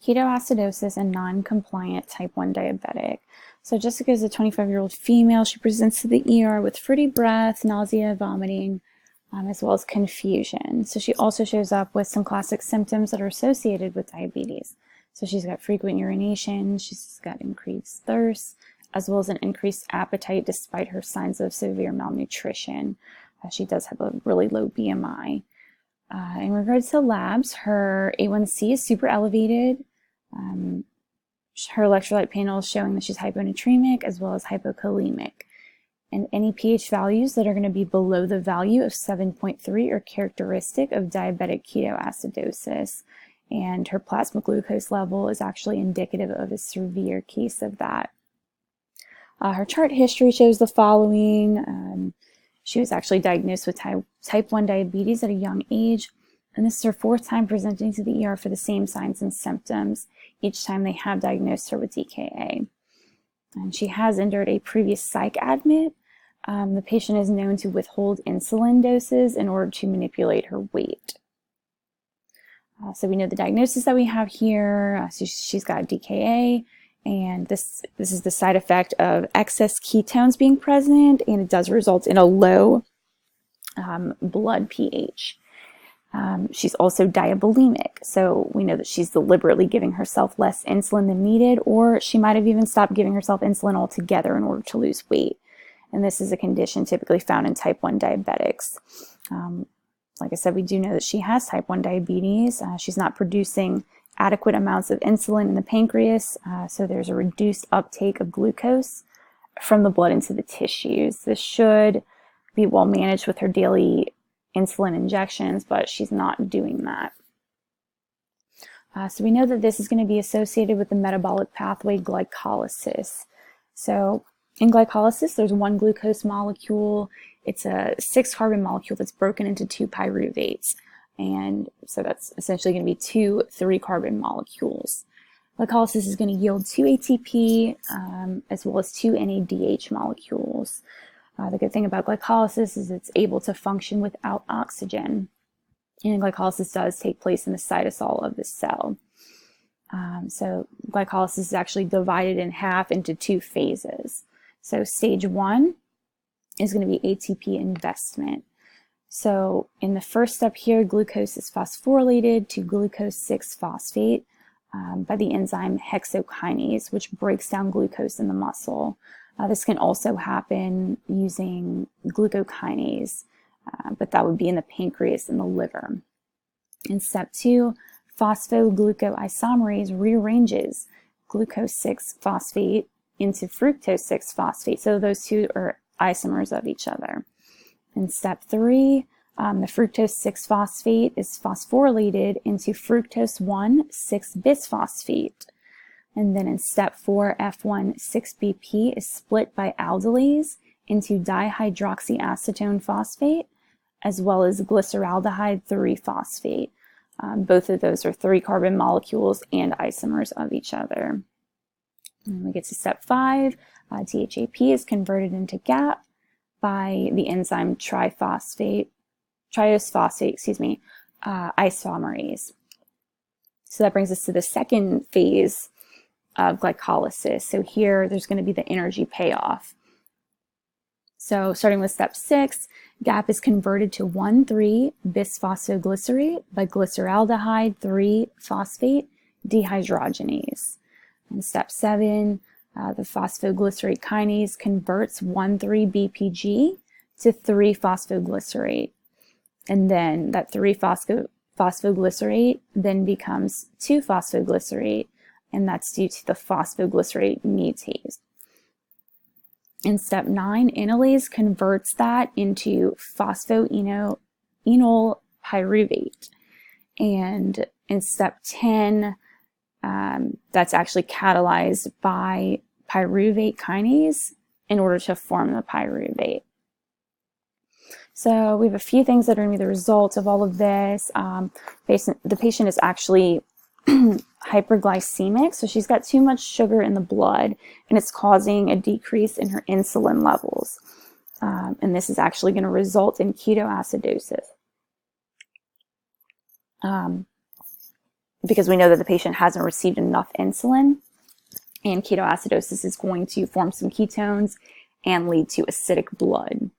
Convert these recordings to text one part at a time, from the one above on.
ketoacidosis, and non-compliant type 1 diabetic. So Jessica is a 25-year-old female. She presents to the ER with fruity breath, nausea, vomiting, as well as confusion. So she also shows up with some classic symptoms that are associated with diabetes. So she's got frequent urination, she's got increased thirst, as well as an increased appetite despite her signs of severe malnutrition. She does have a really low BMI. In regards to labs, her A1C is super elevated. Her electrolyte panel is showing that she's hyponatremic as well as hypokalemic. And any pH values that are going to be below the value of 7.3 are characteristic of diabetic ketoacidosis. And her plasma glucose level is actually indicative of a severe case of that. Her chart history shows the following. She was actually diagnosed with type 1 diabetes at a young age, and this is her 4th time presenting to the ER for the same signs and symptoms. Each time they have diagnosed her with DKA. And she has endured a previous psych admit. The patient is known to withhold insulin doses in order to manipulate her weight. So we know the diagnosis that we have here. So she's got DKA, and this is the side effect of excess ketones being present, and it does result in a low blood pH. She's also diabulemic, so we know that she's deliberately giving herself less insulin than needed, or she might have even stopped giving herself insulin altogether in order to lose weight. And this is a condition typically found in type 1 diabetics. Like I said, we do know that she has type 1 diabetes. She's not producing adequate amounts of insulin in the pancreas, so there's a reduced uptake of glucose from the blood into the tissues. This should be well managed with her daily insulin injections, but she's not doing that. So we know that this is going to be associated with the metabolic pathway glycolysis. So in glycolysis, there's one glucose molecule. It's a 6-carbon molecule that's broken into 2 pyruvates. And so that's essentially going to be 2 3-carbon molecules. Glycolysis is going to yield 2 ATP as well as 2 NADH molecules. The good thing about glycolysis is it's able to function without oxygen. And glycolysis does take place in the cytosol of the cell. So glycolysis is actually divided in half into 2 phases. So stage 1 is going to be ATP investment. So in the first step here, glucose is phosphorylated to glucose 6-phosphate by the enzyme hexokinase, which breaks down glucose in the muscle. This can also happen using glucokinase, but that would be in the pancreas and the liver. In step 2, phosphoglucoisomerase rearranges glucose 6-phosphate into fructose 6-phosphate. So those 2 are isomers of each other. In step 3, the fructose 6-phosphate is phosphorylated into fructose 1,6-bisphosphate. And then in step 4, F1,6BP is split by aldolase into dihydroxyacetone phosphate, as well as glyceraldehyde 3-phosphate. Both of those are 3-carbon molecules and isomers of each other. And we get to step 5, DHAP is converted into GAP by the enzyme triosphosphate, isomerase. So that brings us to the second phase of glycolysis. So here there's going to be the energy payoff. So starting with step 6, GAP is converted to 1,3-bisphosphoglycerate by glyceraldehyde 3-phosphate dehydrogenase. In step 7, the phosphoglycerate kinase converts 1,3-BPG to 3-phosphoglycerate. And then that 3-phosphoglycerate then becomes 2-phosphoglycerate, and that's due to the phosphoglycerate mutase. In step 9, enolase converts that into phosphoenol pyruvate. And in step 10, that's actually catalyzed by pyruvate kinase in order to form the pyruvate. So we have a few things that are going to be the result of all of this. The patient is actually hyperglycemic, so she's got too much sugar in the blood, and it's causing a decrease in her insulin levels. And this is actually going to result in ketoacidosis. because we know that the patient hasn't received enough insulin, and ketoacidosis is going to form some ketones and lead to acidic blood.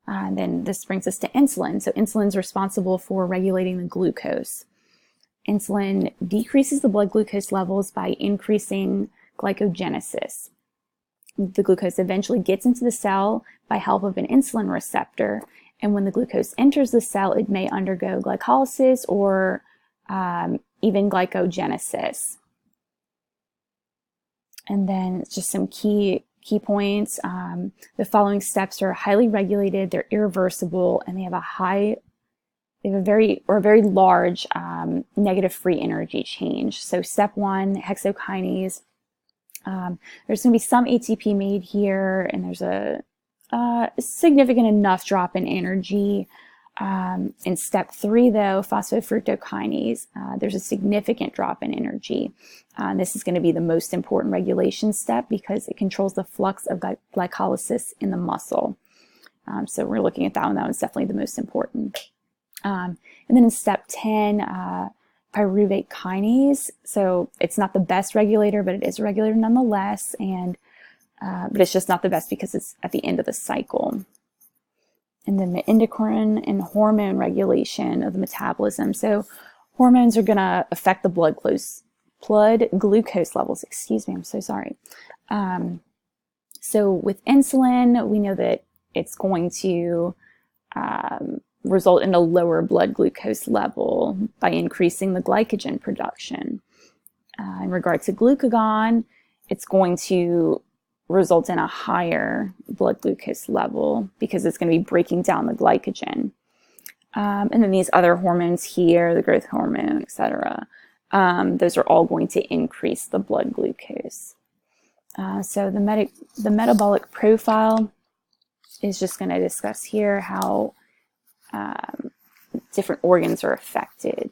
And then this brings us to insulin. So insulin is responsible for regulating the glucose. Insulin decreases the blood glucose levels by increasing glycogenesis. The glucose eventually gets into the cell by help of an insulin receptor, and when the glucose enters the cell, it may undergo glycolysis or even glycogenesis. And then just some key points. The following steps are highly regulated, they're irreversible, and they have a very large negative free energy change. So step 1, hexokinase. There's going to be some ATP made here, and there's a significant enough drop in energy. In step 3, though, phosphofructokinase, there's a significant drop in energy. This is going to be the most important regulation step because it controls the flux of glycolysis in the muscle. So we're looking at that one. That one's definitely the most important. And then in step 10, pyruvate kinase. So it's not the best regulator, but it is a regulator nonetheless. And but it's just not the best because it's at the end of the cycle. And then the endocrine and hormone regulation of the metabolism. So hormones are going to affect the blood glucose levels. Excuse me, I'm so sorry. So with insulin, we know that it's going to result in a lower blood glucose level by increasing the glycogen production. In regard to glucagon, it's going to result in a higher blood glucose level because it's going to be breaking down the glycogen. And then these other hormones here, the growth hormone, etc., those are all going to increase the blood glucose. So the metabolic profile is just going to discuss here how different organs are affected.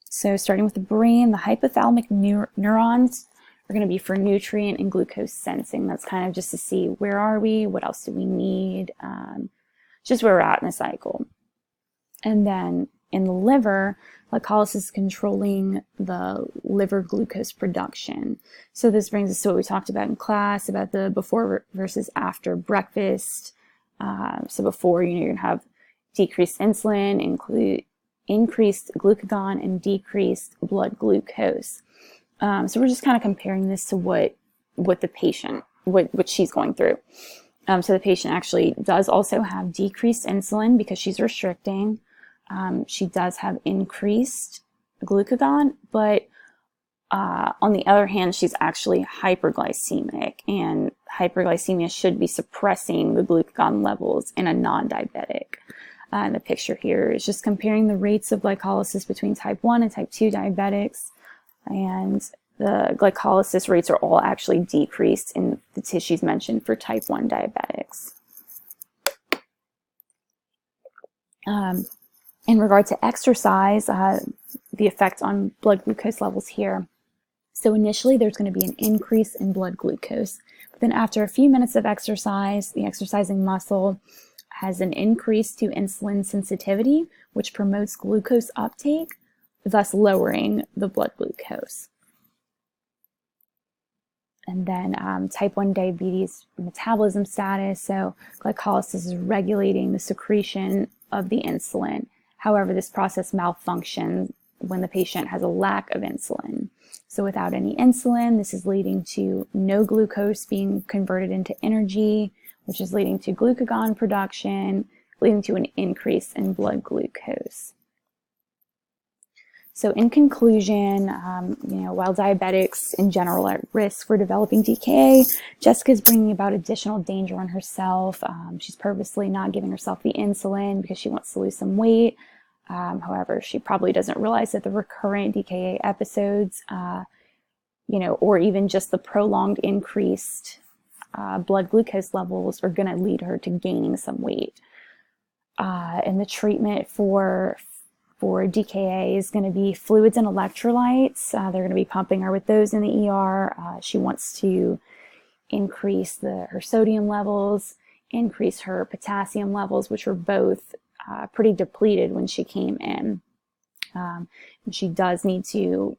So starting with the brain, the hypothalamic neurons are going to be for nutrient and glucose sensing. That's kind of just to see where are we, what else do we need, just where we're at in the cycle. And then in the liver, glycolysis is controlling the liver glucose production. So this brings us to what we talked about in class, about the before versus after breakfast. So before, you're going to have decreased insulin, increased glucagon, and decreased blood glucose. So we're just kind of comparing this to what the patient, what she's going through. So the patient actually does also have decreased insulin because she's restricting. She does have increased glucagon, but on the other hand, she's actually hyperglycemic, and hyperglycemia should be suppressing the glucagon levels in a non-diabetic. And the picture here is just comparing the rates of glycolysis between type 1 and type 2 diabetics. And the glycolysis rates are all actually decreased in the tissues mentioned for type 1 diabetics. In regard to exercise, the effect on blood glucose levels here. So initially there's going to be an increase in blood glucose, but then after a few minutes of exercise, the exercising muscle has an increase to insulin sensitivity, which promotes glucose uptake, thus lowering the blood glucose. And then type 1 diabetes metabolism status. So glycolysis is regulating the secretion of the insulin. However, this process malfunctions when the patient has a lack of insulin. So without any insulin, this is leading to no glucose being converted into energy, which is leading to glucagon production, leading to an increase in blood glucose. So in conclusion, while diabetics in general are at risk for developing DKA, Jessica's bringing about additional danger on herself. She's purposely not giving herself the insulin because she wants to lose some weight. However, she probably doesn't realize that the recurrent DKA episodes, or even just the prolonged increased blood glucose levels are going to lead her to gaining some weight. And the treatment for DKA is going to be fluids and electrolytes. They're going to be pumping her with those in the ER. She wants to increase her sodium levels, increase her potassium levels, which were both pretty depleted when she came in. And she does need to,